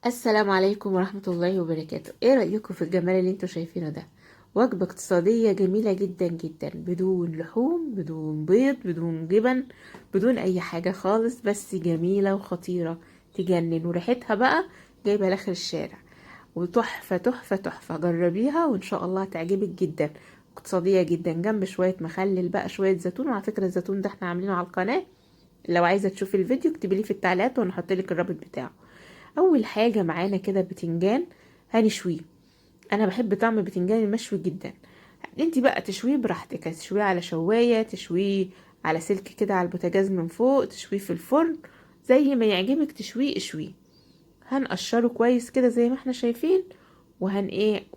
السلام عليكم ورحمة الله وبركاته. ايه رأيكم في الجمال اللي انتوا شايفينه ده؟ وجبة اقتصادية جميلة جدا جدا، بدون لحوم، بدون بيض، بدون جبن، بدون اي حاجة خالص، بس جميلة وخطيرة تجنن، وريحتها بقى جايبة لاخر الشارع، وتحفة تحفة تحفة. جربيها وان شاء الله تعجبك جدا. اقتصادية جدا، جنب شوية مخلل بقى، شوية زيتون. وعلى فكرة الزيتون ده احنا عاملينه على القناة، لو عايزة تشوفي الفيديو اكتبي لي في التعليقات وانا احط لك الرابط بتاعه. اول حاجه معانا كده بتنجان هنشويه. انا بحب طعم البتنجان المشوي جدا. انتي بقى تشويه براحتك، تشويه على شوايه، تشويه على سلك كده على البوتاجاز من فوق، تشويه في الفرن، زي ما يعجبك تشويه اشويه. هنقشره كويس كده زي ما احنا شايفين،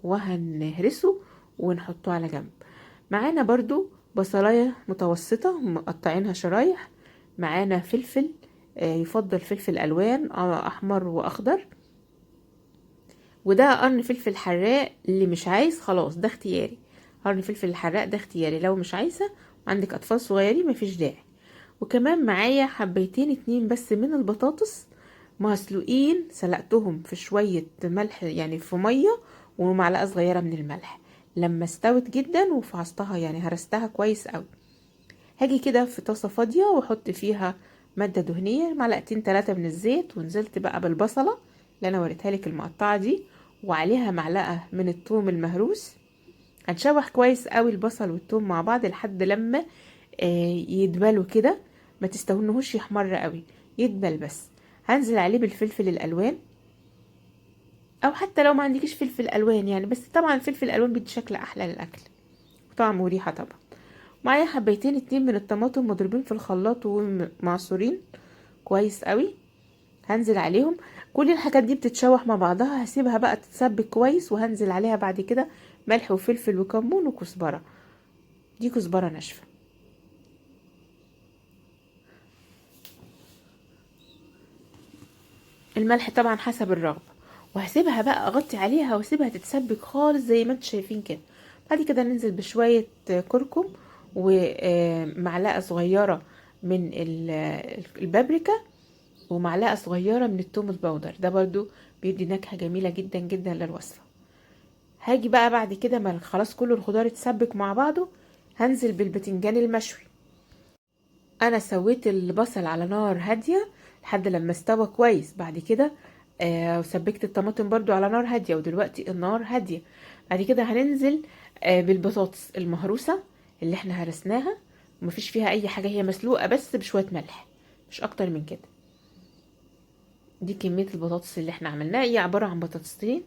وهنهرسه ونحطه على جنب. معانا برضو بصلاية متوسطة مقطعينها شرايح. معانا فلفل، يفضل فلفل الوان، احمر واخضر. وده قرن فلفل حراق، اللي مش عايز خلاص ده اختياري. قرن فلفل الحراق ده اختياري، لو مش عايزة وعندك اطفال صغيرين مفيش داعي. وكمان معايا حبيتين اتنين بس من البطاطس مسلوقين، سلقتهم في شوية ملح، يعني في مية ومعلقة صغيرة من الملح. لما استوت جدا وفعصتها، يعني هرستها كويس قوي، هاجي كده في طاسة فاضية واحط فيها مادة دهنية، معلقتين 3 من الزيت، ونزلت بقى بالبصلة اللي انا وريتها لك المقطعة دي، وعليها معلقة من الثوم المهروس. هنشوح كويس قوي البصل والثوم مع بعض لحد لما يدبلوا كده، ما تستهنهوش يحمر قوي، يدبل بس. هنزل عليه بالفلفل الالوان، او حتى لو ما عندكيش فلفل الوان يعني، بس طبعا الفلفل الالوان بيدي شكل احلى للاكل، طعم وريحة طبعا. معايا حبيتين اتنين من الطماطم مضروبين في الخلاط ومعصورين كويس قوي، هنزل عليهم. كل الحاجات دي بتتشوح مع بعضها، هسيبها بقى تتسبك كويس، وهنزل عليها بعد كده ملح وفلفل وكمون وكزبرة. دي كزبرة ناشفة. الملح طبعا حسب الرغبة. وهسيبها بقى اغطي عليها واسيبها تتسبك خالص زي ما انتم شايفين كده. بعد كده ننزل بشوية كركم، ومعلقة صغيرة من البابريكا، ومعلقة صغيرة من التوم البودر، ده برضو بيدي نكهة جميلة جدا جدا للوصفة. هاجي بقى بعد كده ما خلاص كل الخضار اتسبك مع بعضه، هنزل بالبتنجان المشوي. انا سويت البصل على نار هادية لحد لما استوى كويس. بعد كده وسبكت الطماطم برضو على نار هادية، ودلوقتي النار هادية. بعد كده هننزل بالبطاطس المهروسة اللي احنا هرسناها، ومفيش فيها اي حاجة، هي مسلوقة بس بشوية ملح، مش اكتر من كده. دي كمية البطاطس اللي احنا عملناها، هي عبارة عن بطاطستين،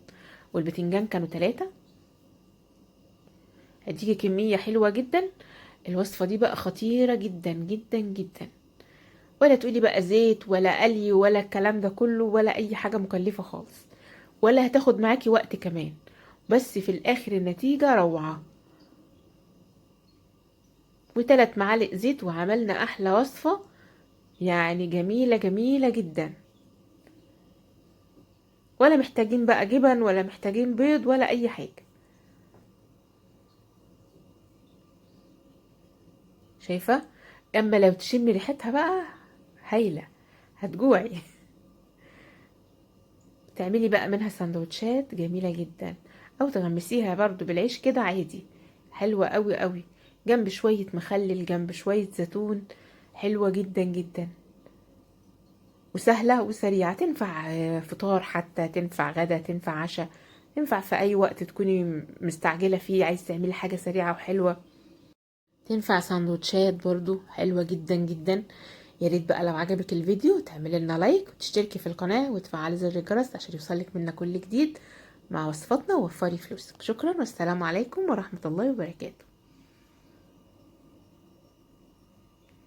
والبتنجان كانوا 3. هديكي كمية حلوة جدا. الوصفة دي بقى خطيرة جدا جدا جدا، ولا تقولي بقى زيت ولا قلي ولا الكلام ده كله، ولا اي حاجة مكلفة خالص، ولا هتاخد معاكي وقت كمان، بس في الاخر النتيجة روعة. و3 معالق زيت وعملنا احلى وصفة، يعني جميلة جميلة جدا. ولا محتاجين بقى جبن ولا محتاجين بيض ولا اي حاجة. شايفة؟ اما لو تشمي ريحتها بقى هايلة، هتجوعي. تعملي بقى منها سندوتشات جميلة جدا، او تغمسيها برضو بالعيش كده عادي، حلوة قوي قوي، جنب شوية مخلل، جنب شوية زيتون. حلوة جدا جدا، وسهلة وسريعة، تنفع فطار، حتى تنفع غدا، تنفع عشاء، تنفع في اي وقت تكوني مستعجلة فيه عايز تعملي حاجة سريعة وحلوة. تنفع سندوتشات برضو حلوة جدا جدا. يا ريت بقى لو عجبك الفيديو تعملي لنا لايك وتشتركي في القناة وتفعلي زر الجرس عشان يوصلك منا كل جديد مع وصفاتنا، ووفري فلوسك. شكرا والسلام عليكم ورحمة الله وبركاته.